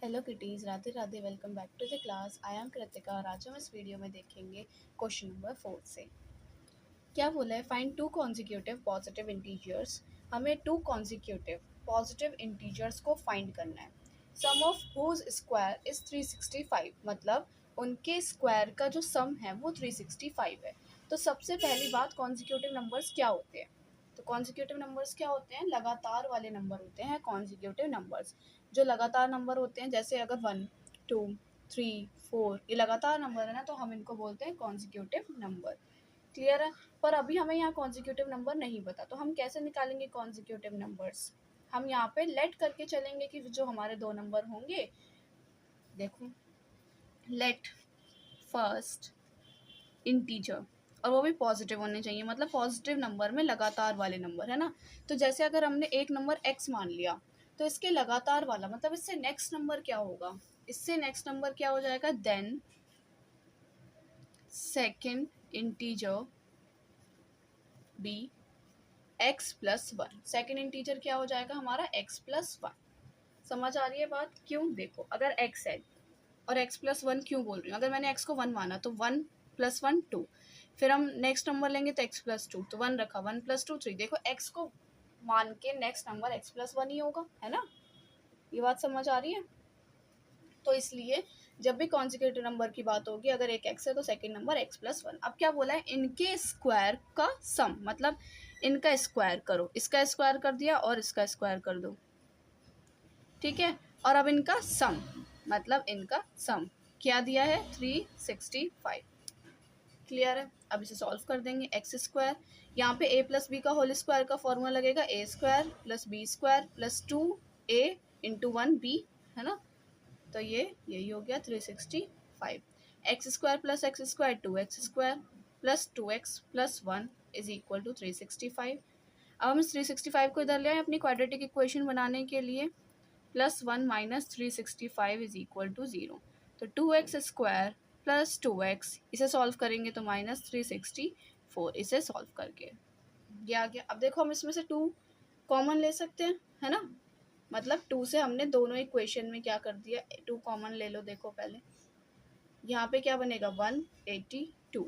Hello kitties, Radhe Radhe. Welcome back to the class. I am Kritika और आज हम इस वीडियो में देखेंगे क्वेश्चन नंबर 4 से। क्या बोला है, find two consecutive positive integers. हमें टू कॉन्जिक्यूटिव पॉजिटिव इंटीजर्स को फाइंड करना है। सम ऑफ हुज स्क्वायर इज 365, मतलब उनके स्क्वायर का जो सम है वो 365 है। तो सबसे पहली बात, कॉन्जिक्यूटिव नंबर्स क्या होते हैं? तो कॉन्जिक्यूटिव नंबर्स क्या होते हैं? लगातार वाले नंबर होते हैं कॉन्जिक्यूटिव नंबर्स। जो लगातार नंबर होते हैं, जैसे अगर 1, 2, 3, 4 ये लगातार नंबर है ना, तो हम इनको बोलते हैं कॉन्जिक्यूटिव नंबर। क्लियर है? पर अभी हमें यहाँ कॉन्जिक्यूटिव नंबर नहीं पता, तो हम कैसे निकालेंगे कॉन्जिक्यूटिव नंबर्स? हम यहाँ पे लेट करके चलेंगे कि जो हमारे दो नंबर होंगे, देखो, लेट फर्स्ट इंटीजर, और वो भी पॉजिटिव होने चाहिए, मतलब पॉजिटिव नंबर में लगातार वाले नंबर, है ना। तो जैसे अगर हमने एक नंबर x मान लिया, तो इसके लगातार वाला मतलब इससे नेक्स्ट नंबर क्या होगा? इससे नेक्स्ट नंबर क्या हो जाएगा? Then second integer be x plus 1। Second integer क्या हो जाएगा हमारा? x plus 1। समझ आ रही है बात? क्यों? देखो, अगर x है और x प्लस 1 क्यों बोल रही हूँ? अगर मैंने x को 1 माना तो 1 प्लस 1 2, फिर हम नेक्स्ट नंबर लेंगे तो x प्लस 2, तो 1 रखा, 1 प्लस 2 3। देखो, x को मान के नेक्स्ट नंबर x प्लस 1 ही होगा, है ना। ये बात समझ आ रही है? तो इसलिए जब भी कॉन्जिक्यूटिव नंबर की बात होगी, अगर एक x है तो सेकेंड नंबर x प्लस 1। अब क्या बोला है? इनके स्क्वायर का सम, मतलब इनका स्क्वायर करो। इसका स्क्वायर कर दिया और इसका स्क्वायर कर दो, ठीक है। और अब इनका सम, मतलब इनका सम क्या दिया है? 365। क्लियर है? अब इसे सॉल्व कर देंगे। एक्स स्क्वायर, यहाँ पे a प्लस बी का होल स्क्वायर का फॉर्मूला लगेगा a square plus B square plus 2a into 1b, है ना। तो ये यही हो गया 365। X square plus X square 2x square plus 2x प्लस 1 इज इक्वल टू 365। अब हम इस 365 को इधर ले आए अपनी क्वाड्रेटिक इक्वेशन बनाने के लिए। Plus 1 minus 365 is equal to 0। तो 2x स्क्वायर प्लस 2x, इसे सॉल्व करेंगे तो माइनस 364, इसे सॉल्व करके ये आ गया। अब देखो, हम इसमें से 2 कॉमन ले सकते हैं, है ना। मतलब 2 से हमने दोनों इक्वेशन में क्या कर दिया? 2 कॉमन ले लो। देखो पहले यहाँ पे क्या बनेगा? 182।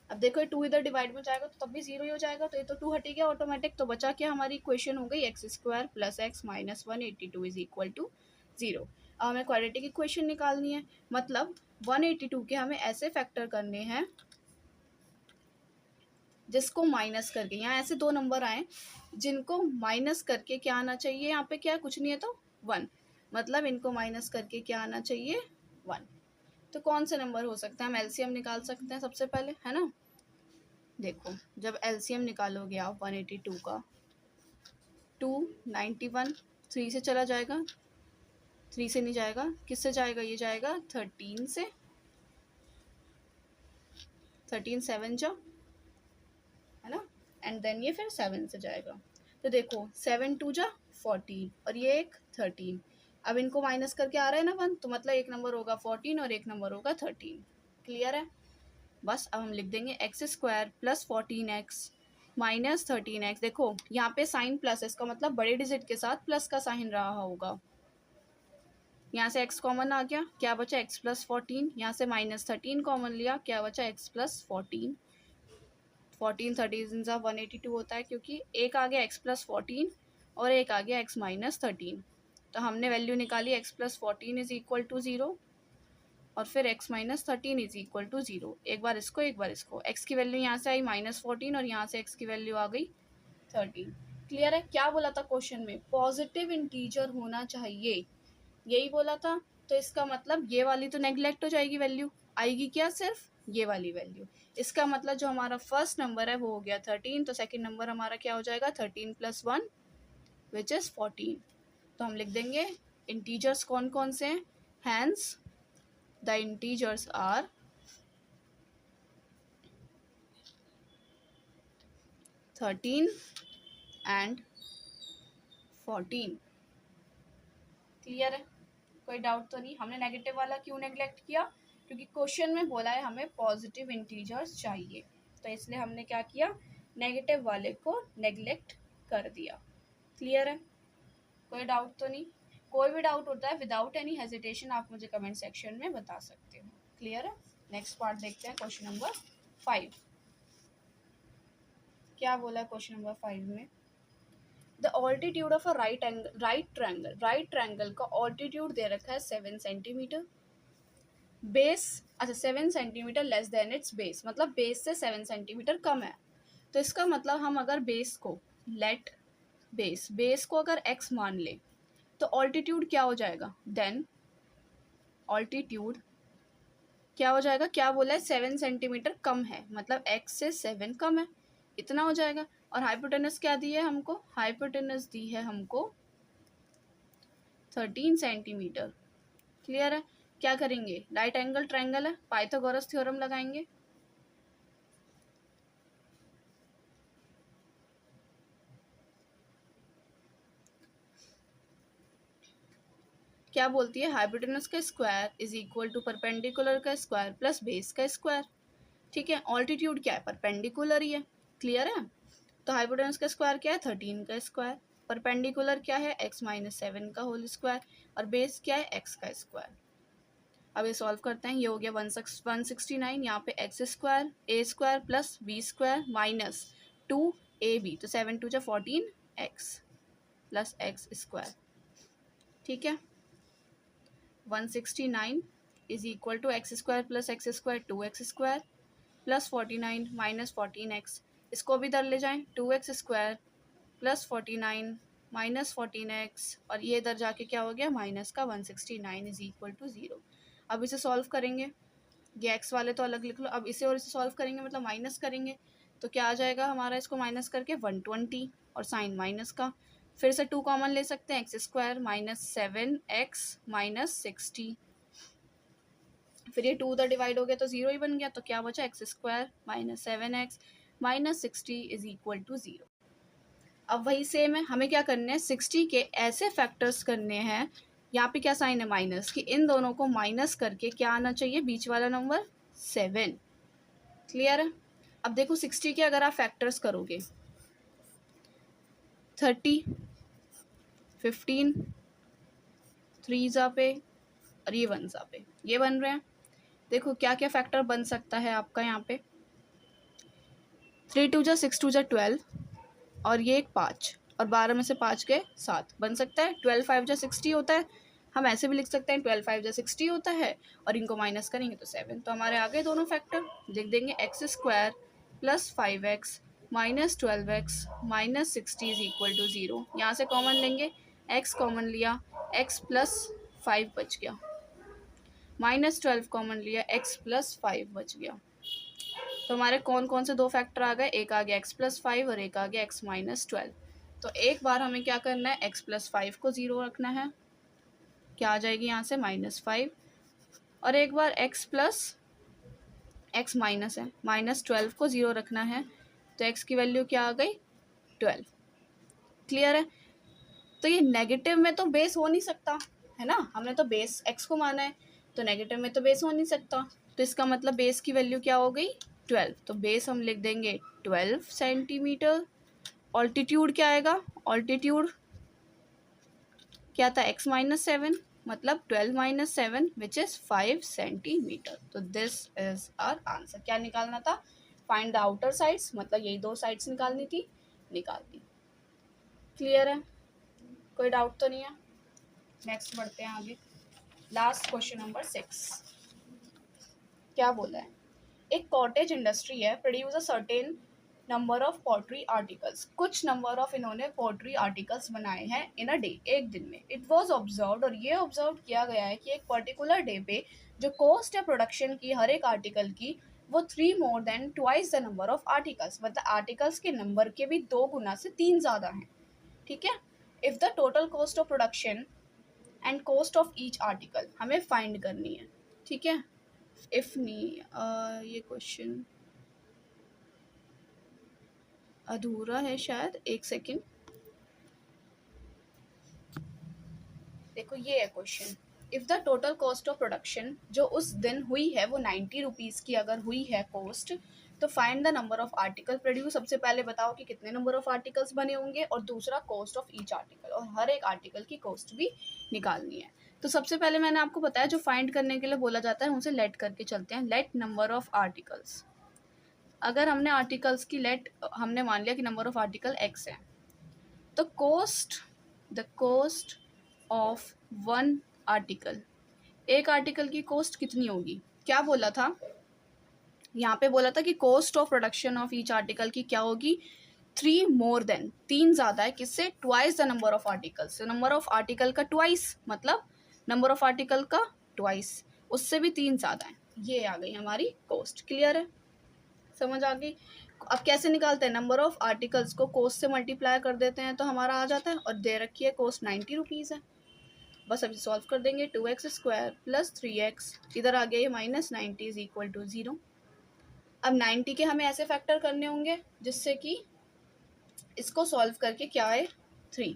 अब देखो, ये 2 इधर डिवाइड में जाएगा तो तब भी 0 ही हो जाएगा, तो ये तो 2 हट गया ऑटोमेटिक। तो बचा क्या? हमारी इक्वेशन हो गई X square plus X minus 182 is equal to 0। अब हमें क्वाड्रेटिक इक्वेशन निकालनी है, मतलब 182 के हमें ऐसे फैक्टर करने हैं जिसको माइनस करके, यहाँ ऐसे दो नंबर आए जिनको माइनस करके क्या आना चाहिए? यहाँ पे क्या है? कुछ नहीं है तो 1, मतलब इनको माइनस करके क्या आना चाहिए? 1। तो कौन से नंबर हो सकते हैं? हम एलसीएम निकाल सकते हैं सबसे पहले, है ना। देखो, जब एलसीएम निकालोगे आप 182 का, 291 3 से चला जाएगा, 3 से नहीं जाएगा, किससे जाएगा? ये जाएगा 13 से, 13 7 जा, है ना। एंड देन ये फिर 7 से जाएगा। तो देखो, 7 2 जा 14 और ये एक 13। अब इनको माइनस करके आ रहा है ना 1, तो मतलब एक नंबर होगा 14 और एक नंबर होगा 13। क्लियर है? बस अब हम लिख देंगे X square plus 14x minus 13x। देखो, यहाँ पे साइन प्लस है, इसका मतलब बड़े डिजिट के साथ प्लस का साइन रहा होगा। यहाँ से x कॉमन आ गया, क्या बचा? x plus 14। यहाँ से माइनस 13 कॉमन लिया, क्या बचा? x plus 14। 14 13 सा 182 होता है, क्योंकि एक आ गया x प्लस 14 और एक आ गया x माइनस 13। तो हमने वैल्यू निकाली x plus 14 is equal to 0 और फिर x minus 13 is equal to 0। एक बार इसको एक बार इसको, x की वैल्यू यहाँ से आई माइनस 14 और यहाँ से x की वैल्यू आ गई 13। क्लियर है? क्या बोला था क्वेश्चन में? पॉजिटिव इंटीजर होना चाहिए, यही बोला था। तो इसका मतलब ये वाली तो नेग्लेक्ट हो जाएगी, वैल्यू आएगी क्या? सिर्फ ये वाली वैल्यू। इसका मतलब जो हमारा फर्स्ट नंबर है वो हो गया 13, तो सेकेंड नंबर हमारा क्या हो जाएगा? 13 प्लस 1 विच इज़ 14। तो हम लिख देंगे इंटीजर्स कौन कौन से हैं। Hence the integers are 13 and 14। Clear है? कोई डाउट तो नहीं? हमने नेगेटिव वाला क्यों नेग्लेक्ट किया? क्योंकि क्वेश्चन में बोला है हमें पॉजिटिव इंटीजर्स चाहिए, तो इसलिए हमने क्या किया? नेगेटिव वाले को नेग्लेक्ट कर दिया। क्लियर है? कोई डाउट तो नहीं? कोई भी डाउट होता है विदाउट एनी हेजिटेशन आप मुझे कमेंट सेक्शन में बता सकते हो। क्लियर है? नेक्स्ट पार्ट देखते हैं, क्वेश्चन नंबर 5। क्या बोला है क्वेश्चन नंबर 5 में? The altitude of a right triangle का ऑल्टीट्यूड दे रखा है 7 सेंटीमीटर। बेस, अच्छा 7 centimetre less than it's base, मतलब बेस से 7 सेंटीमीटर कम है। तो इसका मतलब हम अगर बेस को लेट बेस को अगर x मान ले तो ऑल्टीट्यूड क्या हो जाएगा? देन ऑल्टीट्यूड क्या हो जाएगा? क्या बोला है? 7 सेंटीमीटर कम है, मतलब x से 7 कम है, इतना हो जाएगा। और हाइपोटेनस क्या दी है हमको? हाइपोटेनस दी है हमको 13 सेंटीमीटर। क्लियर है? क्या करेंगे? राइट एंगल ट्रायंगल है, पाइथागोरस थ्योरम लगाएंगे। क्या बोलती है? हाइपोटेनस का square is equal to perpendicular का स्क्वायर प्लस बेस का स्क्वायर। ठीक है, ऑल्टीट्यूड क्या है? परपेंडिकुलर ही है। क्लियर है? तो हाइपोटेनस का स्क्वायर क्या है? 13 का स्क्वायर। परपेंडिकुलर क्या है? x माइनस 7 का होल स्क्वायर। और बेस क्या है? x का स्क्वायर। अब ये सॉल्व करते हैं। ये हो गया 169, यहाँ पे x square a square plus B square minus 2ab, तो 7 2 14 x प्लस एक्स स्क्वायर। ठीक है, 169 is equal to X square plus X square 2x square plus 49 minus 14x। इसको भी इधर ले जाएं, 2x square plus 49 minus 14x, और ये इधर जाके क्या हो गया? माइनस का 169 इज इक्वल टू 0। अब इसे सॉल्व करेंगे, ये x वाले तो अलग लिख लो। अब इसे और इसे सॉल्व करेंगे, मतलब माइनस करेंगे, तो क्या आ जाएगा हमारा? इसको माइनस करके 120 और साइन माइनस का, फिर से 2 कॉमन ले सकते हैं, x square minus 7x minus 60। फिर ये 2 उधर डिवाइड हो गया तो 0 ही बन गया, तो क्या बचा? X square minus 7x minus 60 is equal to 0। अब वही सेम है, हमें क्या करने हैं? 60 के ऐसे फैक्टर्स करने हैं, यहाँ पे क्या साइन है? माइनस, कि इन दोनों को माइनस करके क्या आना चाहिए? बीच वाला नंबर 7। क्लियर है? अब देखो 60 के अगर आप फैक्टर्स करोगे, 30, 15, 3 जा पे और ये 1 जा पे, ये बन रहे हैं। देखो क्या क्या फैक्टर बन सकता है आपका यहाँ पे? 3 2 जा 6 2 जा 12, और ये एक 5, और 12 में से 5 गए 7, बन सकता है। 12 5 जा 60 होता है, हम ऐसे भी लिख सकते हैं 12 5 जा 60 होता है, और इनको माइनस करेंगे तो 7। तो हमारे आ गए दोनों फैक्टर। लिख देंगे X square plus 5x minus 12x minus 60 is equal to 0। यहाँ से कॉमन लेंगे, x कॉमन लिया, x प्लस 5 बच गया, माइनस 12 कॉमन लिया, x प्लस 5 बच गया। तो हमारे कौन कौन से 2 फैक्टर आ गए? एक आ गया x प्लस 5 और एक आ गया x माइनस 12। तो एक बार हमें क्या करना है? x प्लस 5 को 0 रखना है, क्या आ जाएगी यहाँ से? माइनस 5। और एक बार x प्लस x माइनस है, माइनस 12 को 0 रखना है, तो x की वैल्यू क्या आ गई? 12। क्लियर है? तो ये नेगेटिव में तो बेस हो नहीं सकता है ना, हमने तो बेस x को माना है, तो नेगेटिव में तो बेस हो नहीं सकता। तो इसका मतलब बेस की वैल्यू क्या हो गई? 12। तो बेस हम लिख देंगे 12 सेंटीमीटर। ऑल्टीट्यूड क्या आएगा? ऑल्टीट्यूड क्या था? x माइनस 7, मतलब 12 माइनस 7 विच इज 5 सेंटीमीटर। तो दिस इज आवर आंसर। क्या निकालना था? फाइंड द आउटर साइड्स, मतलब यही 2 साइड्स निकालनी थी, निकाल दी। क्लियर है? कोई डाउट तो नहीं है? नेक्स्ट बढ़ते हैं आगे। Last question number 6। क्या बोला है? एक कॉटेज इंडस्ट्री है, produce a certain number of pottery articles. कुछ नंबर ऑफ इन्होंने पोट्री आर्टिकल्स बनाए हैं इन अ डे, एक दिन में। इट वॉज ऑब्जर्व, और ये ऑब्जर्व किया गया है कि एक पर्टिकुलर डे पे जो कॉस्ट है प्रोडक्शन की हर एक आर्टिकल की, वो 3 more than twice the number of articles, मतलब आर्टिकल्स के नंबर के भी 2 गुना से 3 ज़्यादा हैं। ठीक है? If the total cost of production and cost of each article हमें फाइंड करनी है। ठीक है? इफ नहीं, ये क्वेश्चन अधूरा है शायद, एक सेकेंड। देखो ये है question, if the total cost of production जो उस दिन हुई है वो 90 रुपीज़ की अगर हुई है कॉस्ट, तो find the number of article produce, सबसे पहले बताओ कि कितने नंबर ऑफ आर्टिकल्स बने होंगे, और दूसरा कॉस्ट ऑफ ईच आर्टिकल, और हर एक आर्टिकल की कॉस्ट भी निकालनी है। तो सबसे पहले मैंने आपको बताया जो फाइंड करने के लिए बोला जाता है उसे लेट करके चलते हैं। लेट नंबर ऑफ आर्टिकल्स, अगर हमने आर्टिकल्स की लेट, हमने मान लिया कि नंबर ऑफ आर्टिकल x है, तो the cost of one article, एक आर्टिकल की कॉस्ट कितनी होगी, क्या बोला था यहाँ पे, बोला था कि cost of production of each article की क्या होगी, 3 मोर देन, 3 ज़्यादा है किससे, twice the number of articles, number of article का ट्वाइस, मतलब नंबर ऑफ आर्टिकल का ट्वाइस, उससे भी 3 ज़्यादा है, ये आ गई हमारी कॉस्ट। क्लियर है, समझ आ गई। अब कैसे निकालते हैं, नंबर ऑफ आर्टिकल्स को कॉस्ट से मल्टीप्लाई कर देते हैं तो हमारा आ जाता है, और दे रखी है कॉस्ट 90 रुपीज़ है, बस अभी सॉल्व कर देंगे। 2x² प्लस 3x, इधर आ गया ये -90 इज इक्वल टू 0। अब 90 के हमें ऐसे फैक्टर करने होंगे जिससे कि इसको सॉल्व करके क्या आए 3,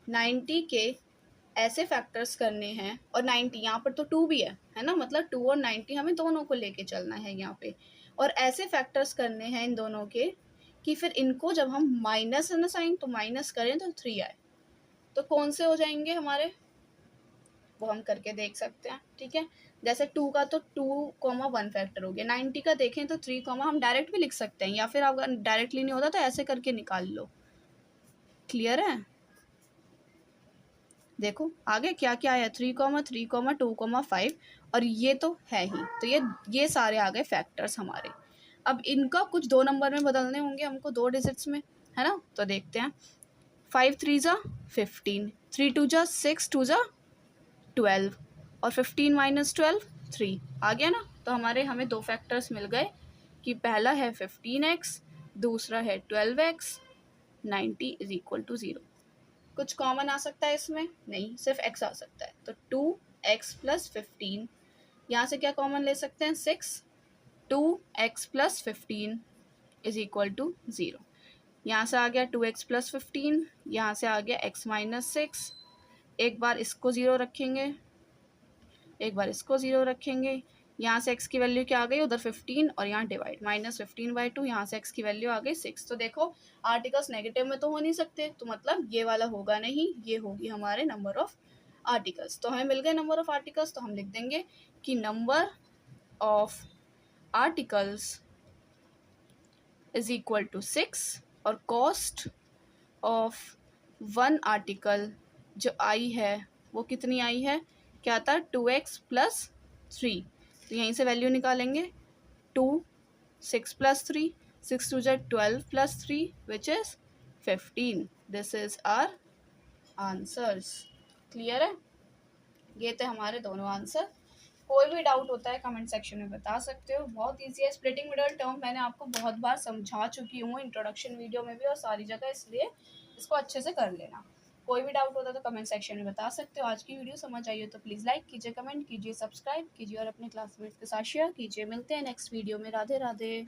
90 के ऐसे फैक्टर्स करने हैं, और 90 यहाँ पर तो 2 भी है ना, मतलब 2 और 90 हमें दोनों को लेके चलना है यहाँ पे, और ऐसे फैक्टर्स करने हैं इन दोनों के कि फिर इनको जब हम माइनस है ना साइन, तो माइनस करें तो 3 आए, तो कौन से हो जाएंगे हमारे, वो हम करके देख सकते हैं। ठीक है, जैसे 2 का तो 2,1 फैक्टर हो गया, 90 का देखें तो 3, हम डायरेक्ट भी लिख सकते हैं, या फिर अगर डायरेक्टली नहीं होता तो ऐसे करके निकाल लो। क्लियर है, देखो आगे क्या क्या है, 3, 3, 2, 5, और ये तो है ही, तो ये सारे आ गए फैक्टर्स हमारे। अब इनका कुछ 2 नंबर में बदलने होंगे हमको, 2 डिजिट्स में, है ना, तो देखते हैं। 5 3 जा 15, 3 2 जा 6, 2 जा 12, और 15 - 12 3 आ गया ना। तो हमें 2 फैक्टर्स मिल गए कि पहला है 15x, दूसरा है 12x, 90 इज इक्वल टू 0। कुछ कॉमन आ सकता है इसमें, नहीं, सिर्फ x आ सकता है, तो 2x प्लस 15, यहाँ से क्या कॉमन ले सकते हैं 6, 2x plus 15 is equal to 0, यहाँ से आ गया 2x प्लस 15, यहाँ से आ गया x माइनस 6, एक बार इसको 0 रखेंगे, एक बार इसको 0 रखेंगे, यहाँ से x की वैल्यू क्या आ गई उधर 15, और यहाँ डिवाइड -15/2, यहाँ से x की वैल्यू आ गई 6। तो देखो आर्टिकल्स नेगेटिव में तो हो नहीं सकते, तो मतलब ये वाला होगा नहीं, ये होगी हमारे नंबर ऑफ आर्टिकल्स। तो हमें मिल गए नंबर ऑफ आर्टिकल्स, तो हम लिख देंगे कि number of articles is equal to 6, और कॉस्ट ऑफ 1 आर्टिकल जो आई है वो कितनी आई है, क्या था 2x प्लस 3, तो यहीं से वैल्यू निकालेंगे, 2 6 plus 3, 6 2 12 plus 3 which is 15। This is our answers. Clear है, ये थे हमारे दोनों आंसर। कोई भी डाउट होता है कमेंट सेक्शन में बता सकते हो, बहुत ईजी है। स्प्लिटिंग मिडल टर्म मैंने आपको बहुत बार समझा चुकी हूँ इंट्रोडक्शन वीडियो में भी और सारी जगह, इसलिए इसको अच्छे से कर लेना। कोई भी डाउट होता है तो कमेंट सेक्शन में बता सकते हो। आज की वीडियो समझ आई हो तो प्लीज़ लाइक कीजिए, कमेंट कीजिए, सब्सक्राइब कीजिए और अपने क्लासमेट्स के साथ शेयर कीजिए। मिलते हैं नेक्स्ट वीडियो में। राधे राधे।